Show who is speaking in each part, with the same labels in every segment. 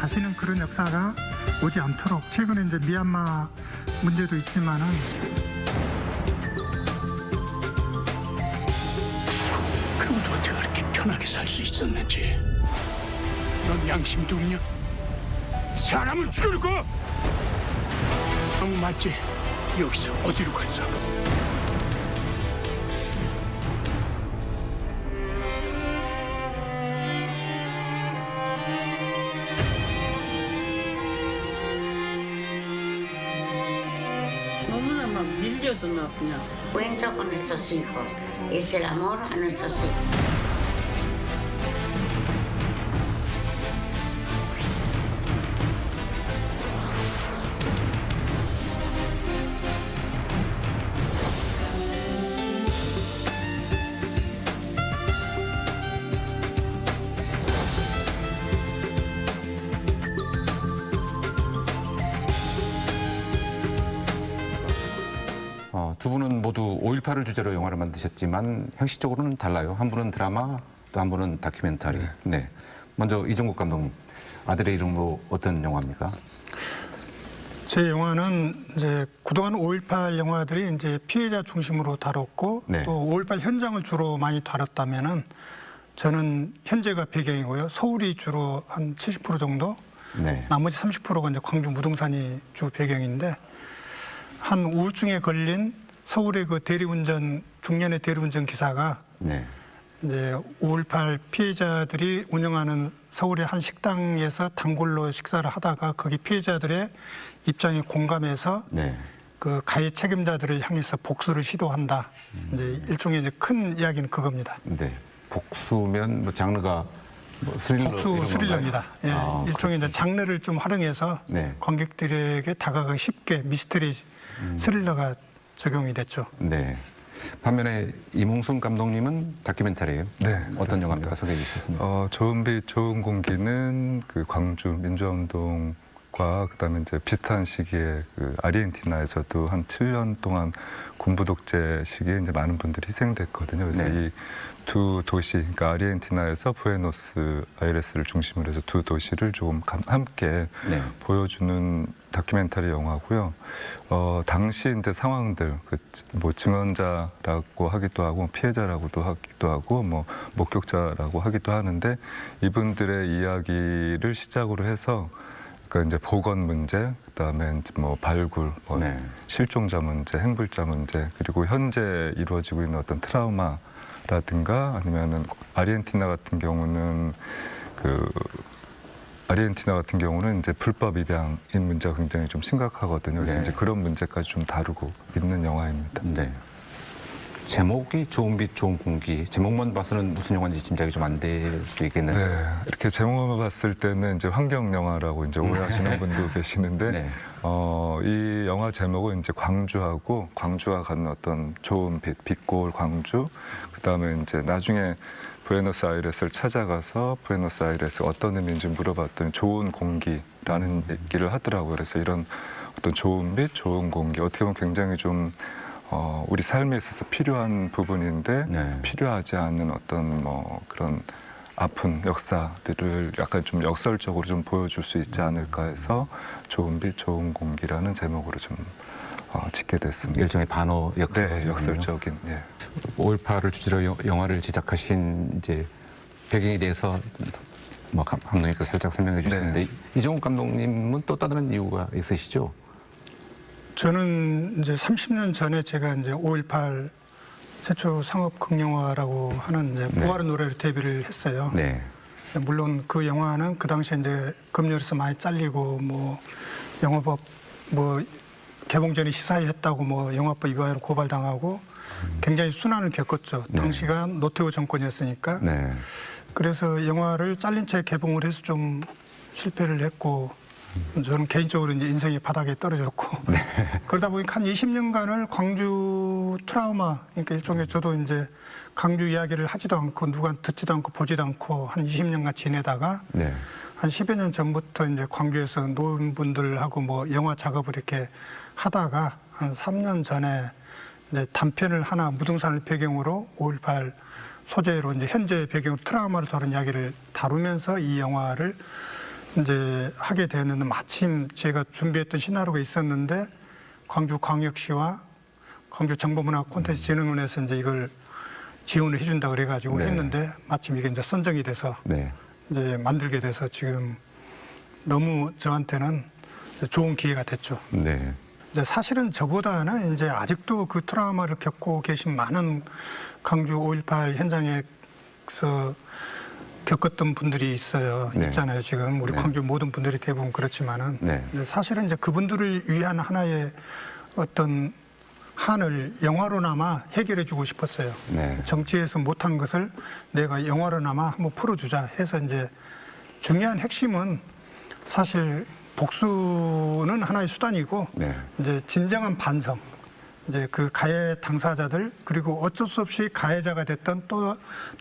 Speaker 1: 다시는 그런 역사가 오지 않도록 최근에 이제 미얀마 문제도 있지만은
Speaker 2: 그럼 어떻게 그렇게 편하게 살 수 있었는지. 넌 양심도 없냐? 사람을 죽여놓고! 너무 맞지? 여기서 어디로 갔어?
Speaker 3: 너무나 막 밀려서 막 그냥.
Speaker 4: Cuento con nuestros hijos, es el amor a nuestros hijos.
Speaker 5: 두 분은 모두 5.18을 주제로 영화를 만드셨지만 형식적으로는 달라요. 한 분은 드라마, 또 한 분은 다큐멘터리. 네. 먼저 이정국 감독님, 아들의 이름으로 어떤 영화입니까?
Speaker 1: 제 영화는 이제 그동안 5.18 영화들이 이제 피해자 중심으로 다뤘고
Speaker 5: 네.
Speaker 1: 또 5.18 현장을 주로 많이 다뤘다면은 저는 현재가 배경이고요. 서울이 주로 한 70% 정도,
Speaker 5: 네.
Speaker 1: 나머지 30%가 이제 광주 무등산이 주 배경인데 한 우울증에 걸린 서울의 그 대리운전 중년의 대리운전 기사가
Speaker 5: 네.
Speaker 1: 이제 5.18 피해자들이 운영하는 서울의 한 식당에서 단골로 식사를 하다가 거기 피해자들의 입장에 공감해서
Speaker 5: 네.
Speaker 1: 그 가해 책임자들을 향해서 복수를 시도한다. 이제 일종의 이제 큰 이야기는 그겁니다.
Speaker 5: 네. 복수면 뭐 장르가 뭐 스릴러
Speaker 1: 복수
Speaker 5: 이런
Speaker 1: 스릴러입니다. 예,
Speaker 5: 건가요?
Speaker 1: 일종의 이제 장르를 좀 활용해서
Speaker 5: 네.
Speaker 1: 관객들에게 다가가기 쉽게 미스터리 스릴러가 적용이 됐죠.
Speaker 5: 네. 반면에 이몽순 감독님은 다큐멘터리예요.
Speaker 6: 네,
Speaker 5: 어떤
Speaker 6: 그렇습니다.
Speaker 5: 영화입니까? 소개해 주셨습니다.
Speaker 6: 좋은 빛, 좋은 공기는 그 광주 민주화운동과 그다음에 이제 비슷한 시기에 그 아르헨티나에서도 한 7년 동안 군부 독재 시기에 이제 많은 분들이 희생됐거든요. 그래서
Speaker 5: 네.
Speaker 6: 이 두 도시, 그러니까 아르헨티나에서 부에노스아이레스를 중심으로 해서 두 도시를 조금 함께
Speaker 5: 네.
Speaker 6: 보여주는 다큐멘터리 영화고요. 당시 이제 상황들, 뭐 증언자라고 하기도 하고 피해자라고도 하기도 하고 뭐 목격자라고 하기도 하는데 이분들의 이야기를 시작으로 해서 그러니까 이제 보건 문제, 그다음에 이제 뭐 발굴, 뭐
Speaker 5: 네.
Speaker 6: 실종자 문제, 행불자 문제, 그리고 현재 이루어지고 있는 어떤 트라우마라든가 아니면은 아르헨티나 같은 경우는 이제 불법 입양인 문제가 굉장히 좀 심각하거든요. 그래서
Speaker 5: 네.
Speaker 6: 이제 그런 문제까지 좀 다루고 있는 영화입니다.
Speaker 5: 네. 제목이 좋은 빛, 좋은 공기. 제목만 봐서는 무슨 영화인지 짐작이 좀 안 될 수도 있겠는데.
Speaker 6: 네, 이렇게 제목을 봤을 때는 이제 환경 영화라고 이제 오해하시는 분도 계시는데,
Speaker 5: 네.
Speaker 6: 이 영화 제목은 이제 광주와 갖는 어떤 좋은 빛, 빛골 광주. 그다음에 이제 나중에 부에노스아이레스를 찾아가서 부에노스아이레스 어떤 의미인지 물어봤더니 좋은 공기라는 얘기를 하더라고요. 그래서 이런 어떤 좋은 빛, 좋은 공기 어떻게 보면 굉장히 좀 우리 삶에 있어서 필요한 부분인데
Speaker 5: 네.
Speaker 6: 필요하지 않는 어떤 뭐 그런 아픈 역사들을 약간 좀 역설적으로 좀 보여줄 수 있지 않을까 해서 좋은 빛, 좋은 공기라는 제목으로 좀 짓게 됐습니다.
Speaker 5: 일종의 반어 역사.
Speaker 6: 네, 역설적인. 예.
Speaker 5: 5.18을 주제로 영화를 제작하신 이제 배경에 대해서 뭐 감독님께서 살짝 설명해 주셨는데
Speaker 6: 네.
Speaker 5: 이정욱 감독님은 또 다른 이유가 있으시죠?
Speaker 1: 저는 이제 30년 전에 제가 이제 5.18 최초 상업 극영화라고 하는 이제
Speaker 5: 네.
Speaker 1: 부활의 노래로 데뷔를 했어요.
Speaker 5: 네.
Speaker 1: 물론 그 영화는 그 당시에 이제 검열에서 많이 잘리고 뭐 영화법 뭐 개봉 전에 시사회 했다고 뭐 영화법 위반으로 고발당하고 굉장히 순환을 겪었죠.
Speaker 5: 네.
Speaker 1: 당시가 노태우 정권이었으니까.
Speaker 5: 네.
Speaker 1: 그래서 영화를 잘린 채 개봉을 해서 좀 실패를 했고 저는 개인적으로 이제 인생의 바닥에 떨어졌고 그러다 보니까 한 20년간을 광주 트라우마 그러니까 일종의 저도 이제 광주 이야기를 하지도 않고 누가 듣지도 않고 보지도 않고 한 20년간 지내다가
Speaker 5: 네.
Speaker 1: 한 10여 년 전부터 이제 광주에서 노인분들하고 뭐 영화 작업을 이렇게 하다가 한 3년 전에 이제 단편을 하나 무등산을 배경으로 5.18 소재로 이제 현재 배경으로 트라우마를 다룬 이야기를 다루면서 이 영화를 이제 하게 되었는데 마침 제가 준비했던 시나리오가 있었는데 광주광역시와 광주정보문화콘텐츠진흥원에서 이제 이걸 지원을 해준다 그래가지고
Speaker 5: 네.
Speaker 1: 했는데 마침 이게 이제 선정이 돼서
Speaker 5: 네.
Speaker 1: 이제 만들게 돼서 지금 너무 저한테는 좋은 기회가 됐죠.
Speaker 5: 네.
Speaker 1: 이제 사실은 저보다는 이제 아직도 그 트라우마를 겪고 계신 많은 광주 5.18 현장에서 겪었던 분들이 있어요.
Speaker 5: 네.
Speaker 1: 있잖아요. 지금 우리
Speaker 5: 네.
Speaker 1: 광주 모든 분들이 대부분 그렇지만은
Speaker 5: 네.
Speaker 1: 근데 사실은 이제 그분들을 위한 하나의 어떤 한을 영화로나마 해결해주고 싶었어요.
Speaker 5: 네.
Speaker 1: 정치에서 못한 것을 내가 영화로나마 한번 풀어주자 해서 이제 중요한 핵심은 사실 복수는 하나의 수단이고
Speaker 5: 네.
Speaker 1: 이제 진정한 반성, 이제 그 가해 당사자들 그리고 어쩔 수 없이 가해자가 됐던 또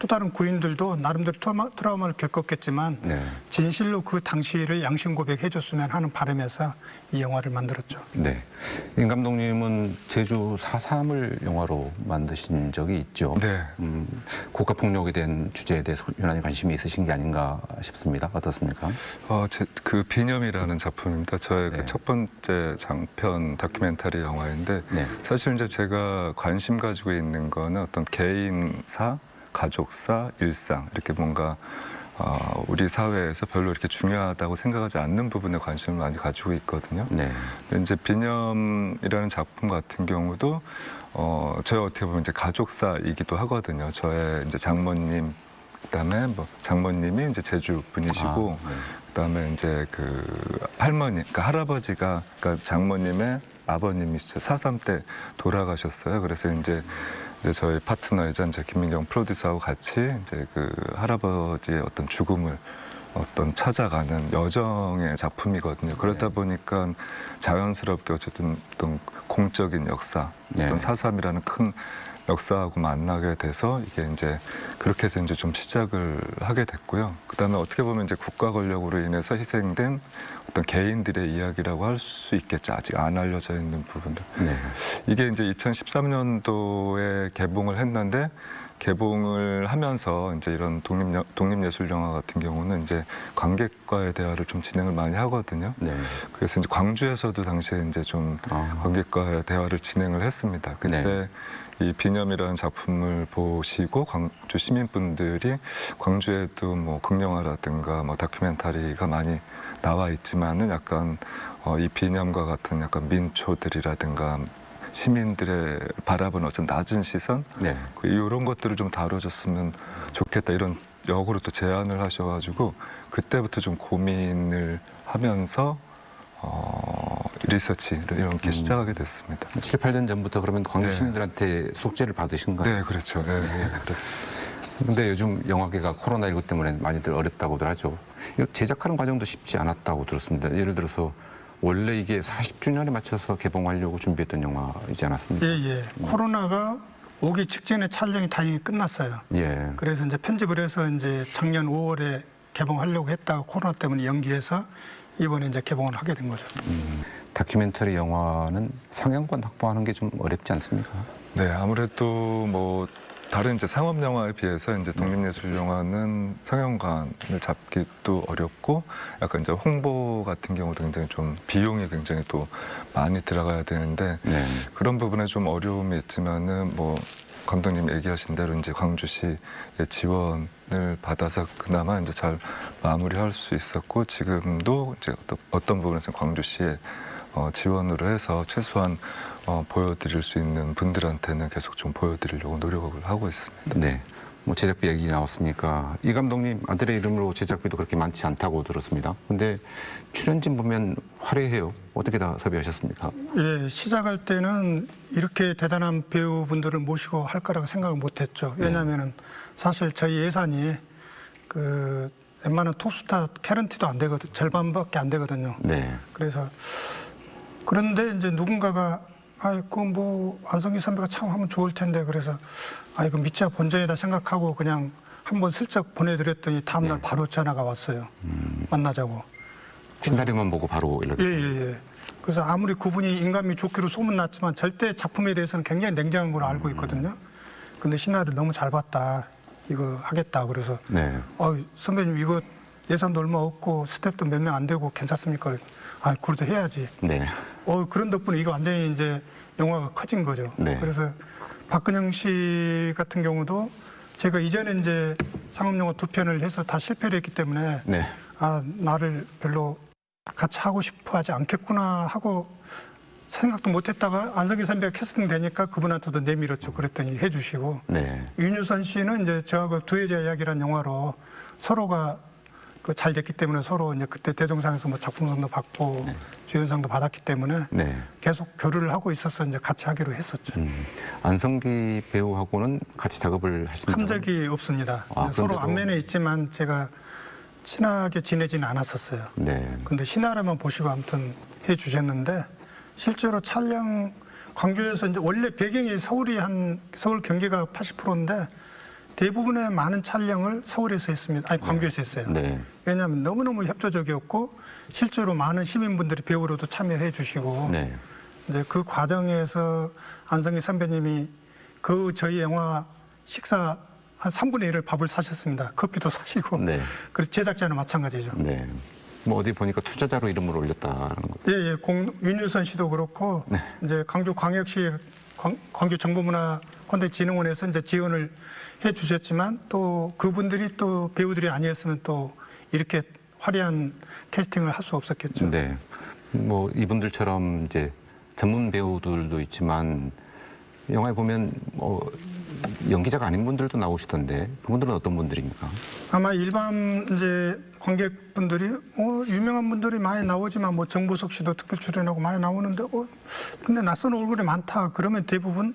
Speaker 1: 다른 구인들도 나름대로 트라우마를 겪었겠지만
Speaker 5: 네.
Speaker 1: 진실로 그 당시를 양심 고백해줬으면 하는 바람에서 이 영화를 만들었죠.
Speaker 5: 네. 임 감독님은 제주 4.3을 영화로 만드신 적이 있죠.
Speaker 6: 네.
Speaker 5: 국가폭력에 대한 주제에 대해서 유난히 관심이 있으신 게 아닌가 싶습니다. 어떻습니까?
Speaker 6: 그 비념이라는 작품입니다. 저의
Speaker 5: 네.
Speaker 6: 그 첫 번째 장편 다큐멘터리 영화인데
Speaker 5: 네.
Speaker 6: 사실 이제 제가 관심 가지고 있는 거는 어떤 개인사, 가족사, 일상 이렇게 뭔가 우리 사회에서 별로 이렇게 중요하다고 생각하지 않는 부분에 관심을 많이 가지고 있거든요.
Speaker 5: 네.
Speaker 6: 근데 이제 비념이라는 작품 같은 경우도 저희 어떻게 보면 이제 가족사이기도 하거든요. 저의 이제 장모님 그다음에 뭐 장모님이 이제 제주 분이시고
Speaker 5: 네.
Speaker 6: 그다음에 이제 그 할머니, 그러니까 할아버지가 그러니까 장모님의 아버님이시죠. 4.3 때 돌아가셨어요. 그래서 이제 저희 파트너이자 이제 김민경 프로듀서하고 같이 이제 그 할아버지의 어떤 죽음을 어떤 찾아가는 여정의 작품이거든요. 그러다 보니까 자연스럽게 어쨌든 어떤 공적인 역사,
Speaker 5: 네.
Speaker 6: 어떤 4.3이라는 큰 역사하고 만나게 돼서 이게 이제 그렇게 해서 이제 좀 시작을 하게 됐고요. 그다음에 어떻게 보면 이제 국가 권력으로 인해서 희생된 어떤 개인들의 이야기라고 할 수 있겠죠. 아직 안 알려져 있는 부분들.
Speaker 5: 네.
Speaker 6: 이게 이제 2013년도에 개봉을 했는데 개봉을 하면서 이제 이런 독립예술 영화 같은 경우는 이제 관객과의 대화를 좀 진행을 많이 하거든요.
Speaker 5: 네.
Speaker 6: 그래서 이제 광주에서도 당시에 이제 좀 관객과의 대화를 진행을 했습니다. 그때
Speaker 5: 네.
Speaker 6: 이 비념이라는 작품을 보시고 광주 시민분들이 광주에도 뭐 극영화라든가 뭐 다큐멘터리가 많이 나와 있지만은 약간 이 비념과 같은 약간 민초들이라든가 시민들의 바라보는 어떤 낮은 시선
Speaker 5: 네.
Speaker 6: 이런 것들을 좀 다뤄줬으면 좋겠다 이런 역으로 또 제안을 하셔가지고 그때부터 좀 고민을 하면서 리서치를 이렇게 시작하게 됐습니다.
Speaker 5: 7, 8년 전부터 그러면 광주
Speaker 6: 네.
Speaker 5: 시민들한테 숙제를 받으신 거예요?
Speaker 6: 네, 그렇죠. 네, 그렇습니다.
Speaker 5: 근데 요즘 영화계가 코로나19 때문에 많이들 어렵다고들 하죠. 이거 제작하는 과정도 쉽지 않았다고 들었습니다. 예를 들어서 원래 이게 40주년에 맞춰서 개봉하려고 준비했던 영화이지 않았습니까?
Speaker 1: 예. 코로나가 오기 직전에 촬영이 다행히 끝났어요.
Speaker 5: 예.
Speaker 1: 그래서 이제 편집을 해서 이제 작년 5월에 개봉하려고 했다가 코로나 때문에 연기해서 이번에 이제 개봉을 하게 된 거죠.
Speaker 5: 다큐멘터리 영화는 상영관 확보하는 게 좀 어렵지 않습니까?
Speaker 6: 네, 아무래도 뭐 다른 이제 상업 영화에 비해서 이제 독립예술 영화는 상영관을 잡기도 어렵고 약간 이제 홍보 같은 경우도 굉장히 좀 비용이 굉장히 또 많이 들어가야 되는데
Speaker 5: 네.
Speaker 6: 그런 부분에 좀 어려움이 있지만은 뭐 감독님 얘기하신 대로 이제 광주시의 지원을 받아서 그나마 이제 잘 마무리할 수 있었고 지금도 이제 어떤 부분에서 광주시의 지원으로 해서 최소한 보여드릴 수 있는 분들한테는 계속 좀 보여드리려고 노력을 하고 있습니다.
Speaker 5: 네. 뭐 제작비 얘기 나왔으니까 이 감독님 아들의 이름으로 제작비도 그렇게 많지 않다고 들었습니다. 근데 출연진 보면 화려해요. 어떻게 다 섭외하셨습니까?
Speaker 1: 예, 시작할 때는 이렇게 대단한 배우분들을 모시고 할 거라고 생각을 못했죠. 왜냐하면은 사실 저희 예산이 그 웬만한 톱스타 캐런티도 안 되거든, 절반밖에 안 되거든요.
Speaker 5: 네.
Speaker 1: 그래서 그런데 이제 누군가가 아이고 뭐 안성기 선배가 참 하면 좋을 텐데 그래서 아이고 미자 본전이다 생각하고 그냥 한번 슬쩍 보내드렸더니 다음날 바로 전화가 왔어요. 만나자고.
Speaker 5: 시나리오만 보고 바로 연락이.
Speaker 1: 예. 그래서 아무리 그분이 인간미 좋기로 소문났지만 절대 작품에 대해서는 굉장히 냉정한 걸로 알고 있거든요. 근데 시나리오 너무 잘 봤다. 이거 하겠다. 그래서
Speaker 5: 네.
Speaker 1: 선배님 이거 예산도 얼마 없고 스태프도 몇 명 안 되고 괜찮습니까? 아, 그래도 해야지.
Speaker 5: 네.
Speaker 1: 그런 덕분에 이거 완전히 이제 영화가 커진 거죠.
Speaker 5: 네.
Speaker 1: 그래서 박근영 씨 같은 경우도 제가 이전에 이제 상업영화 2편을 해서 다 실패를 했기 때문에
Speaker 5: 네.
Speaker 1: 아, 나를 별로 같이 하고 싶어 하지 않겠구나 하고 생각도 못 했다가 안성기 선배가 캐스팅 되니까 그분한테도 내밀었죠. 그랬더니 해주시고.
Speaker 5: 네.
Speaker 1: 윤유선 씨는 이제 저하고 두 여자 이야기라는 영화로 서로가 잘 됐기 때문에 서로 이제 그때 대종상에서 뭐 작품상도 받고 주연상도 받았기 때문에
Speaker 5: 네.
Speaker 1: 계속 교류를 하고 있어서 이제 같이 하기로 했었죠.
Speaker 5: 안성기 배우하고는 같이 작업을 하신
Speaker 1: 한
Speaker 5: 적은?
Speaker 1: 적이 없습니다.
Speaker 5: 아,
Speaker 1: 서로
Speaker 5: 그런데도-
Speaker 1: 안면에 있지만 제가 친하게 지내지는 않았었어요.
Speaker 5: 네.
Speaker 1: 근데 신화라만 보시고 아무튼 해 주셨는데 실제로 촬영 광주에서 이제 원래 배경이 서울 경기가 80%인데 대부분의 많은 촬영을 서울에서 했습니다. 아니 광주에서 했어요.
Speaker 5: 네.
Speaker 1: 왜냐하면 너무너무 협조적이었고 실제로 많은 시민분들이 배우로도 참여해 주시고
Speaker 5: 네.
Speaker 1: 이제 그 과정에서 안성기 선배님이 저희 영화 식사 한 3분의 1을 밥을 사셨습니다. 커피도 사시고.
Speaker 5: 네.
Speaker 1: 그리고 제작자는 마찬가지죠.
Speaker 5: 네. 뭐 어디 보니까 투자자로 이름을 올렸다는 거.
Speaker 1: 예, 윤유선 씨도 그렇고 이제 광주광역시 광주정보문화 콘텐츠진흥원에서 이제 지원을 해 주셨지만 또 그분들이 또 배우들이 아니었으면 또 이렇게 화려한 캐스팅을 할 수 없었겠죠.
Speaker 5: 네. 뭐 이분들처럼 이제 전문 배우들도 있지만 영화에 보면 뭐 연기자가 아닌 분들도 나오시던데 그분들은 어떤 분들입니까?
Speaker 1: 아마 일반 이제 관객분들이 유명한 분들이 많이 나오지만 뭐 정보석 씨도 특별 출연하고 많이 나오는데 근데 낯선 얼굴이 많다 그러면 대부분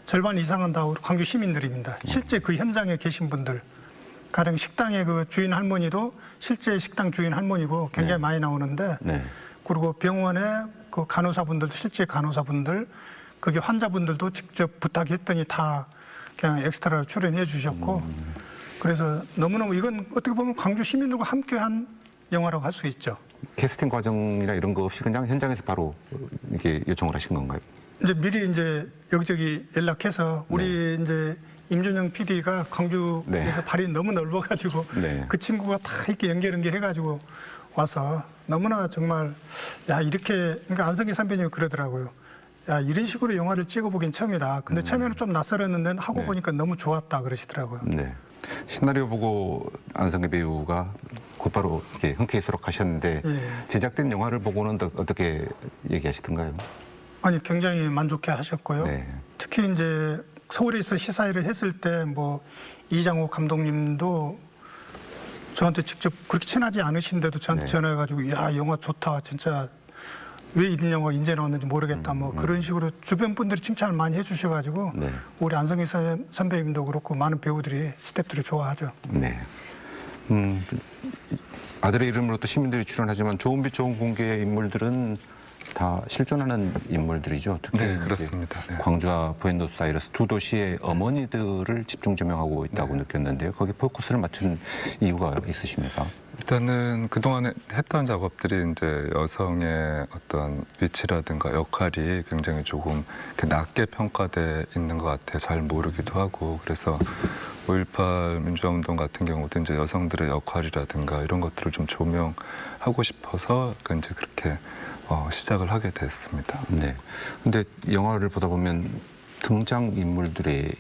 Speaker 1: 절반 이상은 다 우리 광주 시민들입니다. 실제 그 현장에 계신 분들 가령 식당의 그 주인 할머니도 실제 식당 주인 할머니고 굉장히 많이 나오는데
Speaker 5: 네.
Speaker 1: 그리고 병원의 그 간호사분들도 실제 간호사분들 그게 환자분들도 직접 부탁했더니 다 그냥 엑스트라로 출연해 주셨고 그래서 너무너무 이건 어떻게 보면 광주 시민들과 함께한 영화라고 할 수 있죠.
Speaker 5: 캐스팅 과정이나 이런 거 없이 그냥 현장에서 바로 이렇게 요청을 하신 건가요?
Speaker 1: 이제 미리 이제 여기저기 연락해서 우리 이제 임준영 PD가 광주에서
Speaker 5: 네.
Speaker 1: 발이 너무 넓어가지고
Speaker 5: 네.
Speaker 1: 그 친구가 다 이렇게 연결해가지고 와서 너무나 정말 야 이렇게 그러니까 안성기 선배님이 그러더라고요. 야 이런 식으로 영화를 찍어보긴 처음이다. 근데 처음에는 좀 낯설었는데 하고
Speaker 5: 네.
Speaker 1: 보니까 너무 좋았다 그러시더라고요.
Speaker 5: 네. 시나리오 보고 안성기 배우가 곧바로 이렇게 흔쾌히 수락하셨는데
Speaker 1: 예.
Speaker 5: 제작된 영화를 보고는 어떻게 얘기하시던가요?
Speaker 1: 아니 굉장히 만족해 하셨고요.
Speaker 5: 네.
Speaker 1: 특히 이제 서울에서 시사회를 했을 때 뭐 이장호 감독님도 저한테 직접 그렇게 친하지 않으신데도 저한테
Speaker 5: 네.
Speaker 1: 전화해가지고 야 영화 좋다 진짜 왜 이런 영화 인제 나왔는지 모르겠다 뭐 그런 식으로 주변 분들이 칭찬을 많이 해주셔가지고
Speaker 5: 네.
Speaker 1: 우리 안성기 선배님도 그렇고 많은 배우들이 스태프들이 좋아하죠.
Speaker 5: 네. 아들의 이름으로 또 시민들이 출연하지만 좋은 빛 좋은 공개의 인물들은 다 실존하는 인물들이죠. 특히
Speaker 6: 네,
Speaker 5: 이제
Speaker 6: 그렇습니다. 네.
Speaker 5: 광주와 부에노스아이레스 두 도시의 어머니들을 집중 조명하고 있다고 느꼈는데요. 거기 포커스를 맞춘 이유가 있으십니까?
Speaker 6: 일단은 그동안에 했던 작업들이 이제 여성의 어떤 위치라든가 역할이 굉장히 조금 이렇게 낮게 평가돼 있는 것 같아 잘 모르기도 하고 그래서 5.18 민주화운동 같은 경우도 이제 여성들의 역할이라든가 이런 것들을 좀 조명하고 싶어서 약간 이제 그렇게 시작을 하게 됐습니다.
Speaker 5: 네. 근데 영화를 보다 보면 등장 인물들의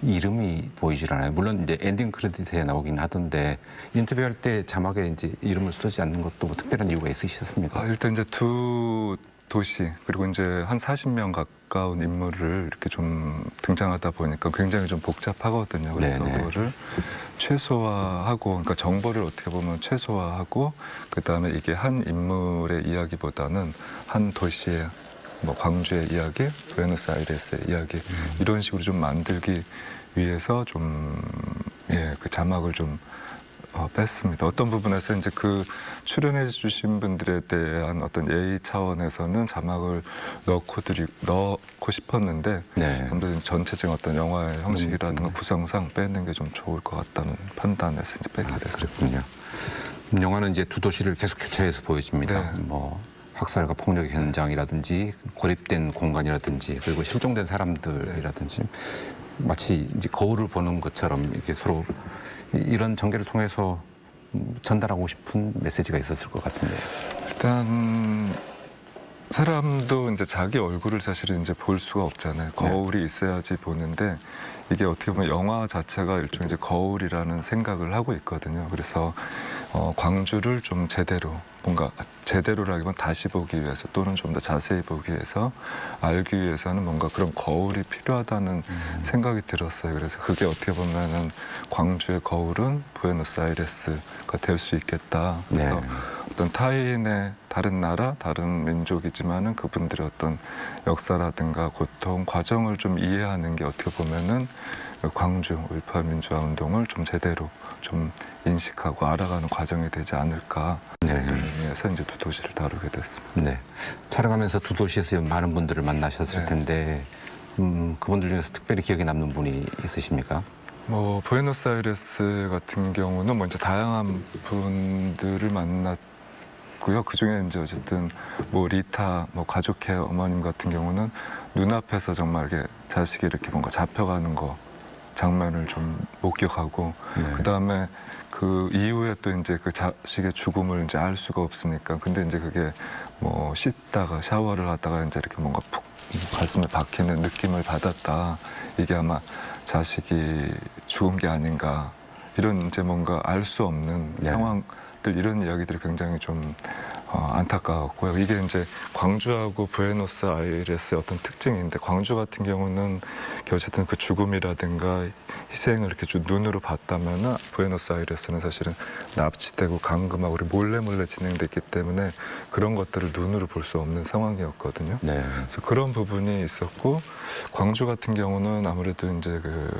Speaker 5: 이름이 보이질 않아요. 물론 이제 엔딩 크레딧에 나오긴 하던데 인터뷰할 때 자막에 이제 이름을 쓰지 않는 것도 뭐 특별한 이유가 있으셨습니까?
Speaker 6: 일단 이제 두 도시 그리고 이제 한 40명 가까운 인물을 이렇게 좀 등장하다 보니까 굉장히 좀 복잡하거든요. 그래서
Speaker 5: 네네.
Speaker 6: 그거를 최소화하고 그러니까 정보를 어떻게 보면 최소화하고 그다음에 이게 한 인물의 이야기보다는 한 도시의 뭐 광주의 이야기, 부에노스아이레스의 이야기 이런 식으로 좀 만들기 위해서 좀 그 자막을 좀 뺐습니다. 어떤 부분에서 이제 그 출연해 주신 분들에 대한 어떤 예의 차원에서는 자막을 넣고 싶었는데
Speaker 5: 네.
Speaker 6: 아무래도 전체적인 어떤 영화의 형식이라든가 구성상 빼는 게 좀 좋을 것 같다는 판단에서 이제 빼게 됐어요.
Speaker 5: 그렇군요. 영화는 이제 두 도시를 계속 교차해서 보여집니다.
Speaker 6: 네.
Speaker 5: 뭐 학살과 폭력 현장이라든지 고립된 공간이라든지 그리고 실종된 사람들이라든지 마치 이제 거울을 보는 것처럼 이렇게 서로 이런 전개를 통해서 전달하고 싶은 메시지가 있었을 것 같은데.
Speaker 6: 일단 사람도 이제 자기 얼굴을 사실은 이제 볼 수가 없잖아요. 거울이 있어야지 보는데 이게 어떻게 보면 영화 자체가 일종의 이제 거울이라는 생각을 하고 있거든요. 그래서 광주를 좀 제대로 뭔가 제대로라기보다 다시 보기 위해서 또는 좀 더 자세히 보기 위해서 알기 위해서는 뭔가 그런 거울이 필요하다는 생각이 들었어요. 그래서 그게 어떻게 보면은 광주의 거울은 부에노스아이레스가 될 수 있겠다. 그래서
Speaker 5: 네.
Speaker 6: 어떤 타인의 다른 나라, 다른 민족이지만은 그분들의 어떤 역사라든가 고통, 과정을 좀 이해하는 게 어떻게 보면은 광주 5.18 민주화 운동을 좀 제대로 좀 인식하고 알아가는 과정이 되지 않을까.
Speaker 5: 네.
Speaker 6: 의미에서 이제 두 도시를 다루게 됐습니다.
Speaker 5: 네. 촬영하면서 두 도시에서 많은 분들을 만나셨을
Speaker 6: 네.
Speaker 5: 텐데 그분들 중에서 특별히 기억에 남는 분이 있으십니까?
Speaker 6: 뭐 부에노스아이레스 같은 경우는 뭐 이제 다양한 분들을 만났고요. 그 중에 이제 어쨌든 뭐 리타 뭐 가족회 어머님 같은 경우는 눈앞에서 정말 이렇게 자식이 이렇게 뭔가 잡혀가는 거 장면을 좀 목격하고
Speaker 5: 네.
Speaker 6: 그 다음에 그 이후에 또 이제 그 자식의 죽음을 이제 알 수가 없으니까 근데 이제 그게 뭐 씻다가 샤워를 하다가 이제 이렇게 뭔가 푹 가슴에 박히는 느낌을 받았다. 이게 아마 자식이 죽은 게 아닌가 이런 이제 뭔가 알 수 없는
Speaker 5: 네.
Speaker 6: 상황들 이런 이야기들이 굉장히 좀 안타까웠고요. 이게 이제 광주하고 부에노스아이레스의 어떤 특징인데 광주 같은 경우는 어쨌든 그 죽음이라든가 희생을 이렇게 눈으로 봤다면은 부에노스아이레스는 사실은 납치되고 감금하고 몰래 진행됐기 때문에 그런 것들을 눈으로 볼 수 없는 상황이었거든요.
Speaker 5: 네.
Speaker 6: 그래서 그런 부분이 있었고 광주 같은 경우는 아무래도 이제 그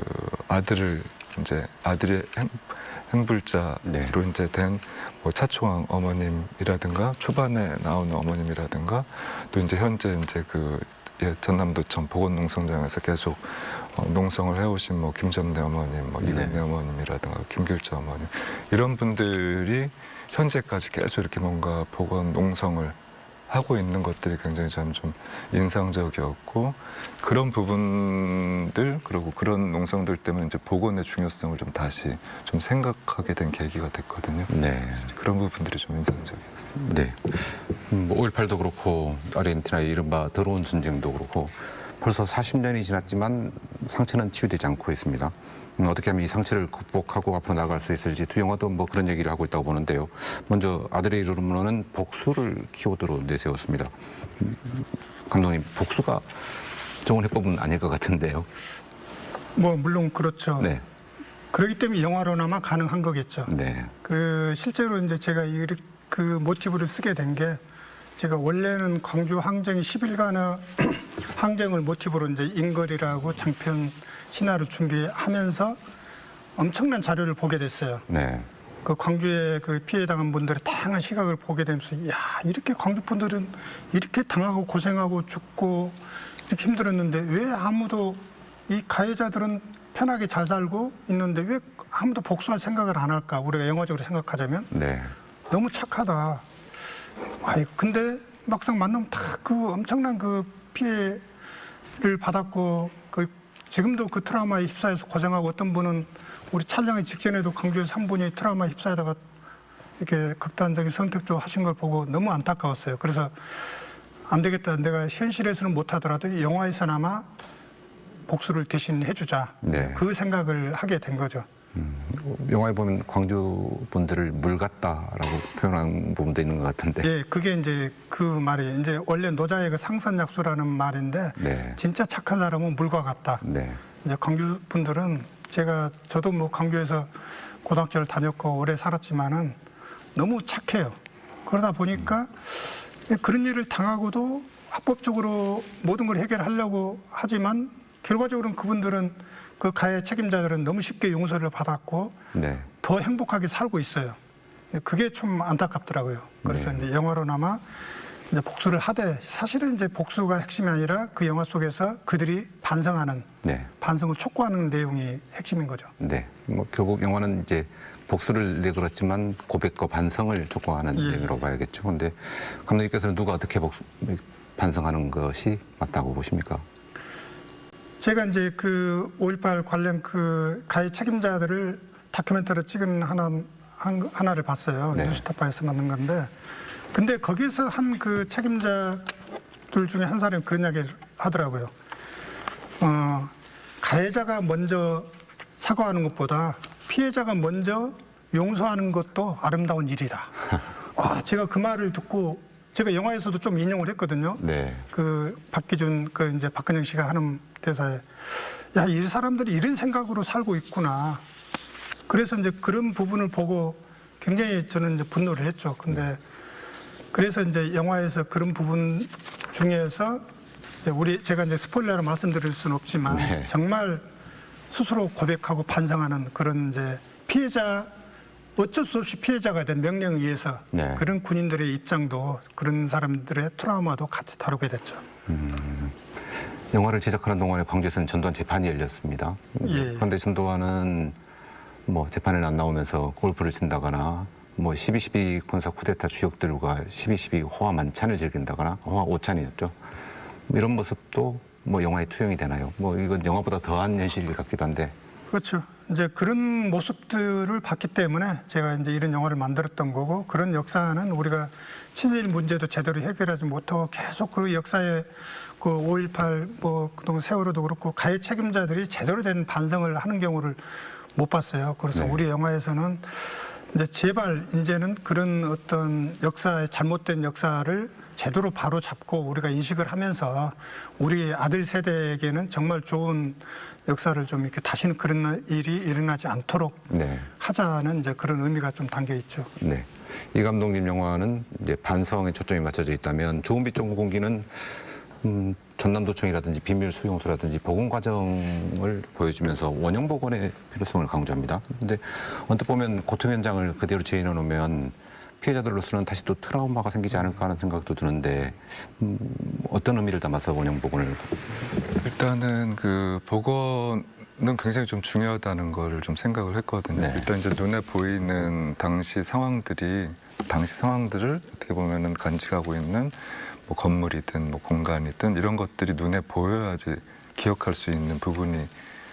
Speaker 6: 아들의 행불자로
Speaker 5: 네.
Speaker 6: 이제 된 뭐 차총왕 어머님이라든가 초반에 나오는 어머님이라든가 또 이제 현재 이제 그 전남도청 보건농성장에서 계속 농성을 해오신 뭐 김점래 어머님, 뭐 이근래
Speaker 5: 네.
Speaker 6: 어머님이라든가 김길자 어머님 이런 분들이 현재까지 계속 이렇게 뭔가 보건 농성을 하고 있는 것들이 굉장히 좀 인상적이었고 그런 부분들 그리고 그런 농성들 때문에 이제 보건의 중요성을 좀 다시 좀 생각하게 된 계기가 됐거든요.
Speaker 5: 네.
Speaker 6: 그래서 그런 부분들이 좀 인상적이었습니다.
Speaker 5: 네. 뭐 5.18도 그렇고 아르헨티나의 이른바 더러운 전쟁도 그렇고 벌써 40년이 지났지만 상처는 치유되지 않고 있습니다. 어떻게 하면 이 상처를 극복하고 앞으로 나아갈 수 있을지 두 영화도 뭐 그런 얘기를 하고 있다고 보는데요. 먼저 아들의 이름으로는 복수를 키워드로 내세웠습니다. 감독님, 복수가 좋은 해법은 아닐 것 같은데요.
Speaker 1: 뭐 물론 그렇죠.
Speaker 5: 네.
Speaker 1: 그렇기 때문에 영화로나마 가능한 거겠죠.
Speaker 5: 네.
Speaker 1: 그 실제로 이제 제가 그 모티브를 쓰게 된 게 제가 원래는 광주 항쟁 10일간의 항쟁을 모티브로 이제 인걸이라고 장편 신화를 준비하면서 엄청난 자료를 보게 됐어요.
Speaker 5: 네.
Speaker 1: 그 광주에 그 피해당한 분들의 다양한 시각을 보게 되면서 야, 이렇게 광주 분들은 이렇게 당하고 고생하고 죽고 이렇게 힘들었는데 왜 아무도 이 가해자들은 편하게 잘 살고 있는데 왜 아무도 복수할 생각을 안 할까? 우리가 영화적으로 생각하자면
Speaker 5: 네.
Speaker 1: 너무 착하다. 아이 근데 막상 만나면 다 그 엄청난 그 피해를 받았고 그 지금도 그 트라우마에 휩싸여서 고생하고 어떤 분은 우리 촬영의 직전에도 광주에서 한 분이 트라우마에 휩싸이다가 이렇게 극단적인 선택도 하신 걸 보고 너무 안타까웠어요. 그래서 안 되겠다. 내가 현실에서는 못하더라도 영화에서나마 복수를 대신 해주자.
Speaker 5: 네.
Speaker 1: 그 생각을 하게 된 거죠.
Speaker 5: 영화에 보면 광주 분들을 물 같다라고 표현한 부분도 있는 것 같은데.
Speaker 1: 예, 그게 이제 그 말이 이제 원래 노자의 그 상선약수라는 말인데
Speaker 5: 네.
Speaker 1: 진짜 착한 사람은 물과 같다.
Speaker 5: 네.
Speaker 1: 이제 광주 분들은 저도 뭐 광주에서 고등학교를 다녔고 오래 살았지만은 너무 착해요. 그러다 보니까 그런 일을 당하고도 합법적으로 모든 걸 해결하려고 하지만 결과적으로는 그분들은 그 가해 책임자들은 너무 쉽게 용서를 받았고
Speaker 5: 네.
Speaker 1: 더 행복하게 살고 있어요. 그게 좀 안타깝더라고요. 그래서 이제 영화로나마 이제 복수를 하되 사실은 이제 복수가 핵심이 아니라 그 영화 속에서 그들이 반성하는
Speaker 5: 네.
Speaker 1: 반성을 촉구하는 내용이 핵심인 거죠.
Speaker 5: 네. 뭐 결국 영화는 이제 복수를 내걸었지만 고백과 반성을 촉구하는
Speaker 1: 예.
Speaker 5: 내용이라고 봐야겠죠. 근데 감독님께서는 누가 어떻게 반성하는 것이 맞다고 보십니까?
Speaker 1: 제가 이제 그 5.18 관련 그 가해 책임자들을 다큐멘터리 찍은 하나를 봤어요.
Speaker 5: 네.
Speaker 1: 뉴스타파에서 만든 건데, 근데 거기서 한 그 책임자들 중에 한 사람이 그런 이야기를 하더라고요. 가해자가 먼저 사과하는 것보다 피해자가 먼저 용서하는 것도 아름다운 일이다. 제가 그 말을 듣고 제가 영화에서도 좀 인용을 했거든요.
Speaker 5: 네.
Speaker 1: 그 박기준 그 이제 박근영 씨가 하는 대사에 야, 이 사람들이 이런 생각으로 살고 있구나. 그래서 이제 그런 부분을 보고 굉장히 저는 이제 분노를 했죠. 근데 그래서 이제 영화에서 그런 부분 중에서 이제 제가 이제 스포일러로 말씀드릴 수는 없지만
Speaker 5: 네.
Speaker 1: 정말 스스로 고백하고 반성하는 그런 이제 피해자 어쩔 수 없이 피해자가 된 명령에 의해서
Speaker 5: 네.
Speaker 1: 그런 군인들의 입장도 그런 사람들의 트라우마도 같이 다루게 됐죠.
Speaker 5: 영화를 제작하는 동안에 광주에서는 전두환 재판이 열렸습니다.
Speaker 1: 예.
Speaker 5: 그런데 전두환은 뭐 재판에 안 나오면서 골프를 친다거나 뭐 12.12 군사 쿠데타 주역들과 12.12 호화 만찬을 즐긴다거나 호화 오찬이었죠. 이런 모습도 뭐 영화에 투영이 되나요? 뭐 이건 영화보다 더한 현실 같기도 한데.
Speaker 1: 그렇죠. 이제 그런 모습들을 봤기 때문에 제가 이제 이런 영화를 만들었던 거고, 그런 역사는 우리가 친일 문제도 제대로 해결하지 못하고 계속 그 역사에 그 5.18 뭐 그동안 세월호도 그렇고 가해 책임자들이 제대로 된 반성을 하는 경우를 못 봤어요. 그래서
Speaker 5: 네.
Speaker 1: 우리 영화에서는 이제 제발 이제는 그런 어떤 역사의 잘못된 역사를 제대로 바로 잡고 우리가 인식을 하면서 우리 아들 세대에게는 정말 좋은 역사를 좀 이렇게 다시는 그런 일이 일어나지 않도록
Speaker 5: 네.
Speaker 1: 하자는 이제 그런 의미가 좀 담겨 있죠.
Speaker 5: 네. 이 감독님 영화는 이제 반성에 초점이 맞춰져 있다면 좋은 빛 좋은 공기는 전남도청이라든지 비밀 수용소라든지 복원 과정을 보여주면서 원형 복원의 필요성을 강조합니다. 근데 언뜻 보면 고통 현장을 그대로 재현해 놓으면 피해자들로서는 다시 또 트라우마가 생기지 않을까 하는 생각도 드는데 어떤 의미를 담아서 원형 복원을?
Speaker 6: 일단은 그 복원은 굉장히 좀 중요하다는 거를 좀 생각을 했거든요.
Speaker 5: 네.
Speaker 6: 일단 이제 눈에 보이는 당시 상황들을 어떻게 보면은 간직하고 있는 뭐 건물이든 뭐 공간이든 이런 것들이 눈에 보여야지 기억할 수 있는 부분이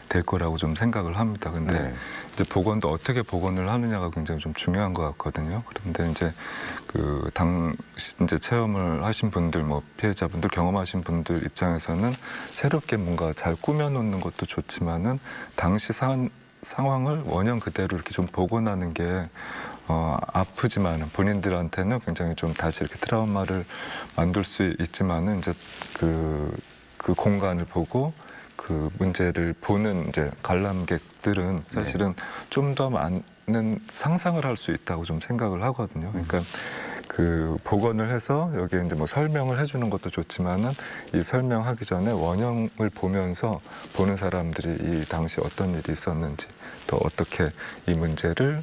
Speaker 6: 될 거라고 좀 생각을 합니다. 근데
Speaker 5: 네.
Speaker 6: 이제 복원도 어떻게 복원을 하느냐가 굉장히 좀 중요한 것 같거든요. 그런데 이제 그 당시 이제 체험을 하신 분들, 뭐 피해자분들, 경험하신 분들 입장에서는 새롭게 뭔가 잘 꾸며놓는 것도 좋지만은 당시 상황을 원형 그대로 이렇게 좀 복원하는 게 아프지만은 본인들한테는 굉장히 좀 다시 이렇게 트라우마를 만들 수 있지만은 이제 그 공간을 보고 그 문제를 보는 이제 관람객들은 사실은 좀 더 많은 상상을 할 수 있다고 좀 생각을 하거든요. 그러니까 그 복원을 해서 여기에 이제 뭐 설명을 해주는 것도 좋지만은 이 설명하기 전에 원형을 보면서 보는 사람들이 이 당시 어떤 일이 있었는지 또 어떻게 이 문제를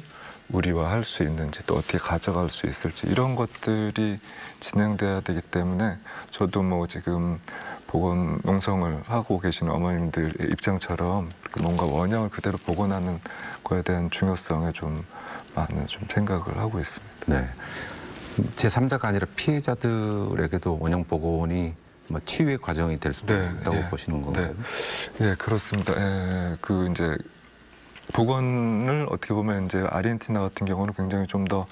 Speaker 6: 우리화할 수 있는지 또 어떻게 가져갈 수 있을지 이런 것들이 진행돼야 되기 때문에 저도 뭐 지금 복원 농성을 하고 계시는 어머님들의 입장처럼 뭔가 원형을 그대로 복원하는 거에 대한 중요성에 좀 많은 좀 생각을 하고 있습니다.
Speaker 5: 네. 제3자가 아니라 피해자들에게도 원형 복원이 뭐 치유의 과정이 될 수도 있다고 보시는 건가요?
Speaker 6: 네, 그렇습니다. 그 이제 복원을 어떻게 보면 이제 아르헨티나 같은 경우는 굉장히 좀 더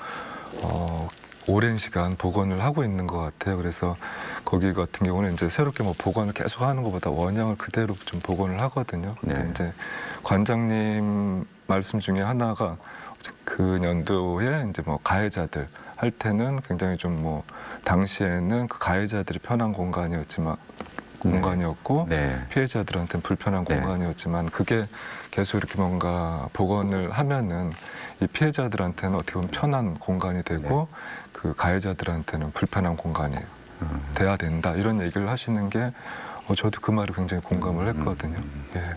Speaker 6: 오랜 시간 복원을 하고 있는 것 같아요. 그래서 거기 같은 경우는 이제 새롭게 뭐 복원을 계속 하는 것보다 원형을 그대로 좀 복원을 하거든요. 근데
Speaker 5: 네.
Speaker 6: 이제 관장님 말씀 중에 하나가 그 연도에 이제 뭐 가해자들 할 때는 굉장히 좀 뭐 당시에는 그 가해자들이 편한 공간이었고
Speaker 5: 네.
Speaker 6: 피해자들한테는 불편한
Speaker 5: 네.
Speaker 6: 공간이었지만 그게 계속 이렇게 뭔가 복원을 하면은 이 피해자들한테는 어떻게 보면 편한 공간이 되고 그 가해자들한테는 불편한 공간이 돼야 된다 이런 얘기를 하시는 게 저도 그 말을 굉장히 공감을 했거든요. 예.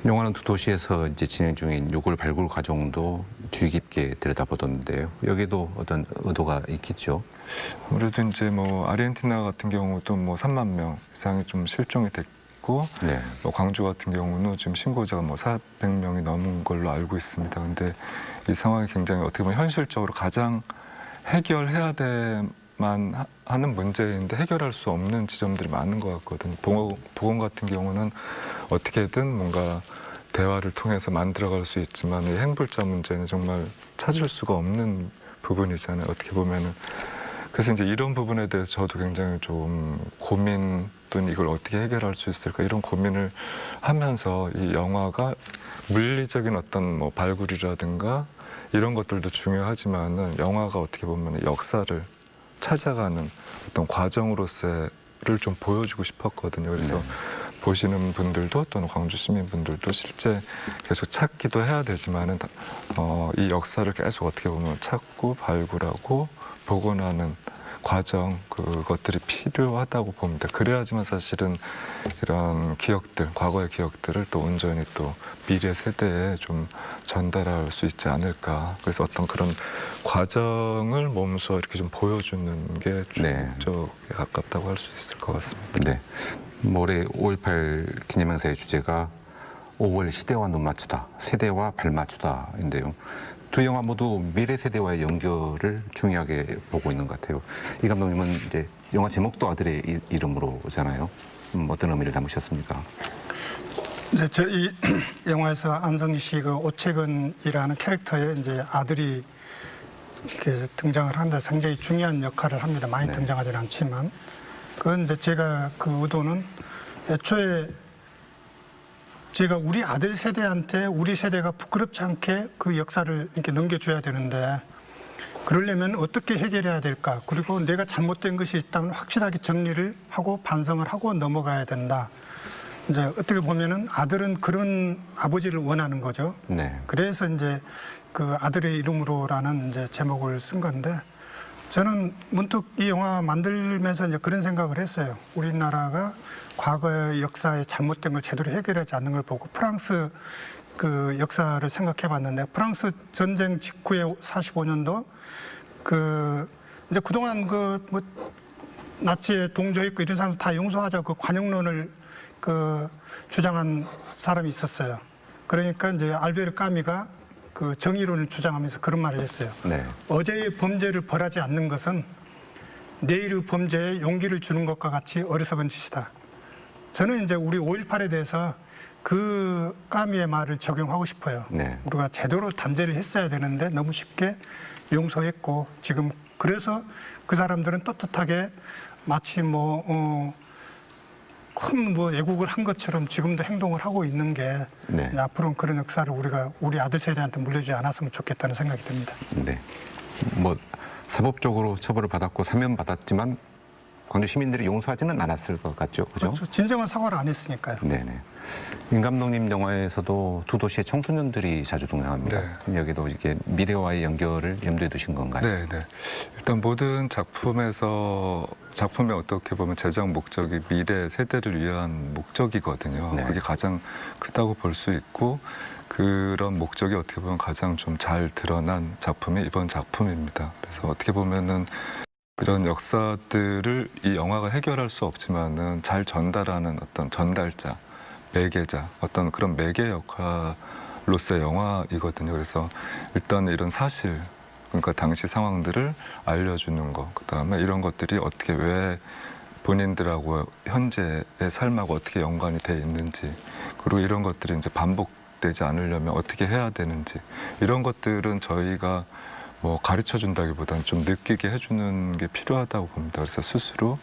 Speaker 5: 영화는 두 도시에서 이제 진행 중인 유골 발굴 과정도 주의 깊게 들여다보던데요. 여기도 어떤 의도가 있겠죠?
Speaker 6: 아무래도 이제 뭐 아르헨티나 같은 경우도 뭐 3만 명 이상이 좀 실종이 됐고
Speaker 5: 네.
Speaker 6: 뭐 광주 같은 경우는 지금 신고자가 뭐 400명이 넘은 걸로 알고 있습니다. 근데 이 상황이 굉장히 어떻게 보면 현실적으로 가장 해결해야 될만 하는 문제인데 해결할 수 없는 지점들이 많은 것 같거든요. 보건 같은 경우는 어떻게든 뭔가 대화를 통해서 만들어갈 수 있지만 이 행불자 문제는 정말 찾을 수가 없는 부분이잖아요. 어떻게 보면은. 그래서 이제 이런 부분에 대해서 저도 굉장히 좀 고민 또는 이걸 어떻게 해결할 수 있을까 이런 고민을 하면서 이 영화가 물리적인 어떤 뭐 발굴이라든가 이런 것들도 중요하지만은 영화가 어떻게 보면 역사를 찾아가는 어떤 과정으로서를 좀 보여주고 싶었거든요. 그래서 보시는 분들도 또는 광주 시민분들도 실제 계속 찾기도 해야 되지만은 이 역사를 계속 어떻게 보면 찾고 발굴하고 복원하는 과정 그것들이 필요하다고 봅니다. 그래야지만 사실은 이런 기억들, 과거의 기억들을 또 온전히 또 미래 세대에 좀 전달할 수 있지 않을까. 그래서 어떤 그런 과정을 몸소 이렇게 좀 보여주는 게 중적에 가깝다고 할 수 있을 것 같습니다.
Speaker 5: 네. 올해 5.18 기념행사의 주제가 5월 시대와 눈 맞추다, 세대와 발맞추다인데요. 두 영화 모두 미래 세대와의 연결을 중요하게 보고 있는 것 같아요. 이 감독님은 이제 영화 제목도 아들의 이름으로잖아요. 어떤 의미를 담으셨습니까?
Speaker 1: 이제 이 영화에서 안성기 씨 그 오채근이라는 캐릭터의 이제 아들이 이렇게 등장을 하는데 굉장히 중요한 역할을 합니다. 많이 등장하지는 않지만 그건 이제 제가 그 의도는 애초에 제가 우리 아들 세대한테 우리 세대가 부끄럽지 않게 그 역사를 이렇게 넘겨줘야 되는데 그러려면 어떻게 해결해야 될까? 그리고 내가 잘못된 것이 있다면 확실하게 정리를 하고 반성을 하고 넘어가야 된다. 이제 어떻게 보면은 아들은 그런 아버지를 원하는 거죠.
Speaker 5: 네.
Speaker 1: 그래서 이제 그 아들의 이름으로라는 이제 제목을 쓴 건데 저는 문득 이 영화 만들면서 이제 그런 생각을 했어요. 우리나라가 과거의 역사에 잘못된 걸 제대로 해결하지 않는 걸 보고 프랑스 그 역사를 생각해 봤는데 프랑스 전쟁 직후에 45년도 그 이제 그동안 그 뭐 나치에 동조했고 이런 사람 다 용서하자 그 관용론을 그 주장한 사람이 있었어요. 그러니까 이제 알베르 까미가 그 정의론을 주장하면서 그런 말을 했어요.
Speaker 5: 네.
Speaker 1: 어제의 범죄를 벌하지 않는 것은 내일의 범죄에 용기를 주는 것과 같이 어리석은 짓이다. 저는 이제 우리 5.18에 대해서 그 까미의 말을 적용하고 싶어요.
Speaker 5: 네.
Speaker 1: 우리가 제대로 단죄를 했어야 되는데 너무 쉽게 용서했고 지금 그래서 그 사람들은 떳떳하게 마치 큰 애국을 한 것처럼 지금도 행동을 하고 있는 게 앞으로는 그런 역사를 우리가 우리 아들 세대한테 물려주지 않았으면 좋겠다는 생각이 듭니다.
Speaker 5: 네. 뭐 사법적으로 처벌을 받았고 사면받았지만 광주 시민들이 용서하지는 않았을 것 같죠, 그죠?
Speaker 1: 그렇죠. 진정한 사과를 안 했으니까요.
Speaker 5: 네네. 임 감독님 영화에서도 두 도시의 청소년들이 자주 등장합니다. 여기도 이게 미래와의 연결을 염두에 두신 건가요?
Speaker 6: 네, 네. 일단 모든 작품에서 작품의 어떻게 보면 제작 목적이 미래 세대를 위한 목적이거든요.
Speaker 5: 네.
Speaker 6: 그게 가장 크다고 볼 수 있고 그런 목적이 어떻게 보면 가장 좀 잘 드러난 작품이 이번 작품입니다. 그래서 어떻게 보면은 이런 역사들을 이 영화가 해결할 수 없지만은 잘 전달하는 어떤 전달자, 매개자, 어떤 그런 매개 역할로서의 영화이거든요. 그래서 일단 이런 사실, 그러니까 당시 상황들을 알려주는 것, 그다음에 이런 것들이 어떻게 왜 본인들하고 현재의 삶하고 어떻게 연관이 돼 있는지, 그리고 이런 것들이 이제 반복되지 않으려면 어떻게 해야 되는지, 이런 것들은 저희가 뭐 가르쳐 준다기보다는 좀 느끼게 해주는 게 필요하다고 봅니다. 그래서 스스로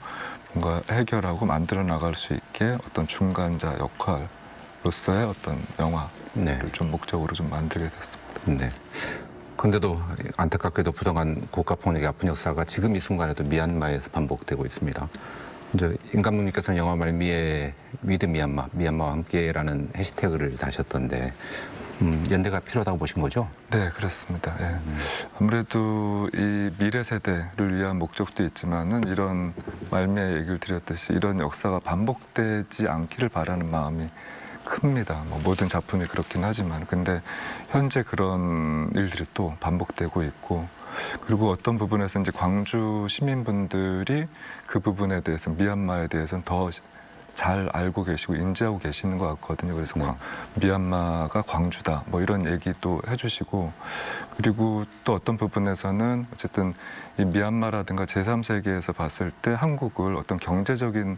Speaker 6: 뭔가 해결하고 만들어 나갈 수 있게 어떤 중간자 역할로서의 어떤 영화를 좀 목적으로 좀 만들게 됐습니다.
Speaker 5: 네. 그런데도 안타깝게도 부당한 국가폭력의 아픈 역사가 지금 이 순간에도 미얀마에서 반복되고 있습니다. 이제 임 감독님께서는 영화 말미에 위드 미얀마, 미얀마와 함께라는 해시태그를 다셨던데 연대가 필요하다고 보신 거죠?
Speaker 6: 네, 그렇습니다. 예. 아무래도 이 미래 세대를 위한 목적도 있지만은 이런 말미에 얘기를 드렸듯이 이런 역사가 반복되지 않기를 바라는 마음이 큽니다. 뭐 모든 작품이 그렇긴 하지만 근데 현재 그런 일들이 또 반복되고 있고 그리고 어떤 부분에서 이제 광주 시민분들이 그 부분에 대해서 미얀마에 대해서는 더 잘 알고 계시고 인지하고 계시는 것 같거든요. 그래서 미얀마가 광주다 뭐 이런 얘기도 해주시고 그리고 또 어떤 부분에서는 어쨌든 이 미얀마라든가 제3세계에서 봤을 때 한국을 어떤 경제적인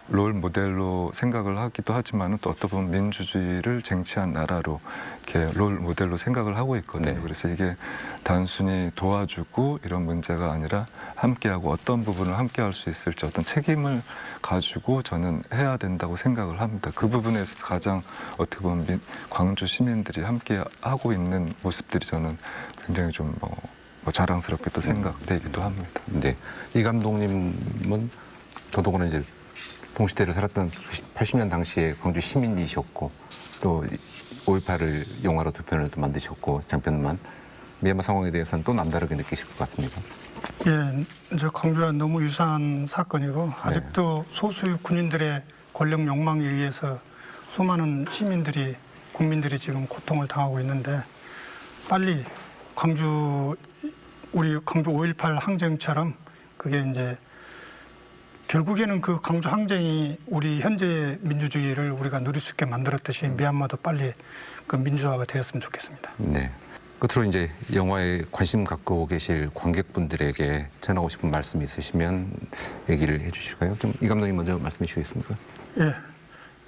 Speaker 6: 롤 모델로 생각을 하기도 하지만은 또 어떻게 보면 민주주의를 쟁취한 나라로 이렇게 롤 모델로 생각을 하고 있거든요.
Speaker 5: 네.
Speaker 6: 그래서 이게 단순히 도와주고 이런 문제가 아니라 함께하고 어떤 부분을 함께할 수 있을지 어떤 책임을 가지고 저는 해야 된다고 생각을 합니다. 그 부분에서 가장 어떻게 보면 광주 시민들이 함께하고 있는 모습들이 저는 굉장히 좀 뭐 자랑스럽게 또 생각되기도 합니다.
Speaker 5: 네. 이 감독님은 더더구나 이제 동시대를 살았던 80년 당시에 광주 시민이셨고 또 5.18을 영화로 두 편을 또 만드셨고 장편만 미얀마 상황에 대해서는 또 남다르게 느끼실 것 같습니다.
Speaker 1: 예, 이제 광주와 너무 유사한 사건이고 아직도 소수의 군인들의 권력 욕망에 의해서 수많은 시민들이 국민들이 지금 고통을 당하고 있는데 빨리 우리 광주 5.18 항쟁처럼 그게 이제 결국에는 그 광주 항쟁이 우리 현재의 민주주의를 우리가 누릴 수 있게 만들었듯이 미얀마도 빨리 그 민주화가 되었으면 좋겠습니다.
Speaker 5: 네. 끝으로 이제 영화에 관심 갖고 계실 관객분들에게 전하고 싶은 말씀이 있으시면 얘기를 해주실까요? 좀 이 감독님 먼저 말씀해 주시겠습니까?
Speaker 1: 예.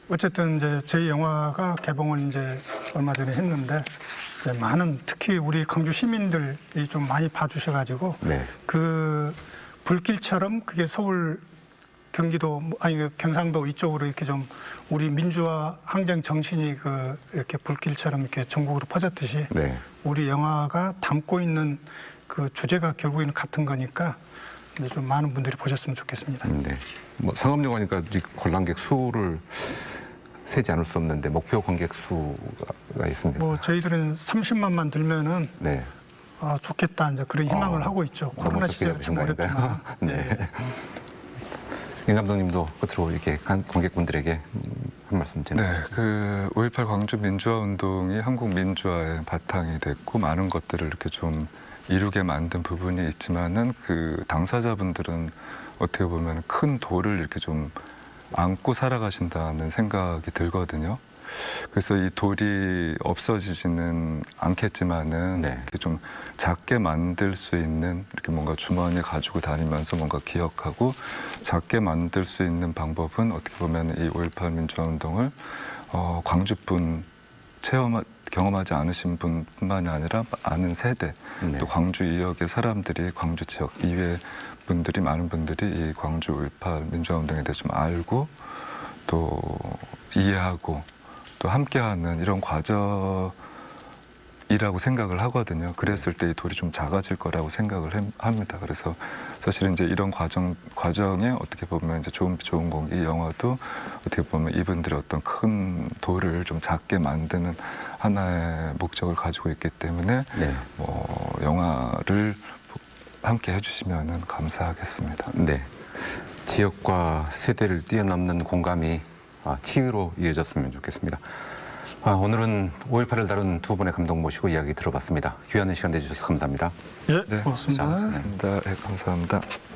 Speaker 1: 어쨌든 이제 저희 영화가 개봉을 이제 얼마 전에 했는데 이제 많은 특히 우리 광주 시민들이 좀 많이 봐주셔가지고
Speaker 5: 네.
Speaker 1: 그 불길처럼 그게 서울 경기도 아니 경상도 이쪽으로 이렇게 좀 우리 민주화 항쟁 정신이 이렇게 불길처럼 이렇게 전국으로 퍼졌듯이
Speaker 5: 네.
Speaker 1: 우리 영화가 담고 있는 그 주제가 결국에는 같은 거니까 이제 좀 많은 분들이 보셨으면 좋겠습니다.
Speaker 5: 네. 뭐 상업영화니까 관람객 수를 세지 않을 수 없는데 목표 관객 수가 있습니다.
Speaker 1: 뭐 저희들은 30만만 들면은
Speaker 5: 네.
Speaker 1: 아, 좋겠다 이제 그런 희망을 하고 있죠. 코로나 시절에 참 어렵지만.
Speaker 5: 네. 임 감독님도 끝으로 이렇게 관객분들에게 한 말씀
Speaker 6: 네,
Speaker 5: 전해주세요.
Speaker 6: 그 5.18 광주 민주화 운동이 한국 민주화의 바탕이 됐고 많은 것들을 이렇게 좀 이루게 만든 부분이 있지만은 그 당사자분들은 어떻게 보면 큰 돌을 이렇게 좀 안고 살아가신다는 생각이 들거든요. 그래서 이 돌이 없어지지는 않겠지만은
Speaker 5: 네.
Speaker 6: 이렇게 좀 작게 만들 수 있는 이렇게 뭔가 주머니에 가지고 다니면서 뭔가 기억하고 작게 만들 수 있는 방법은 어떻게 보면 이 5.18 민주화 운동을 광주뿐 경험하지 않으신 분뿐만이 아니라 아는 세대
Speaker 5: 네.
Speaker 6: 또 광주 이역의 사람들이 광주 지역 이외 분들이 많은 분들이 이 광주 5.18 민주화 운동에 대해서 좀 알고 또 이해하고 또 함께하는 이런 과정이라고 생각을 하거든요. 그랬을 때 이 돌이 좀 작아질 거라고 생각을 합니다. 그래서 사실은 이제 이런 과정에 어떻게 보면 이제 좋은 공기 영화도 어떻게 보면 이분들의 어떤 큰 돌을 좀 작게 만드는 하나의 목적을 가지고 있기 때문에
Speaker 5: 네.
Speaker 6: 뭐 영화를 함께 해주시면은 감사하겠습니다.
Speaker 5: 네. 지역과 세대를 뛰어넘는 공감이 치유로 이어졌으면 좋겠습니다. 오늘은 5.18을 다룬 두 분의 감독 모시고 이야기 들어봤습니다. 귀한 시간 내주셔서 감사합니다.
Speaker 1: 예,
Speaker 6: 네,
Speaker 1: 고맙습니다.
Speaker 6: 감사합니다. 네, 감사합니다.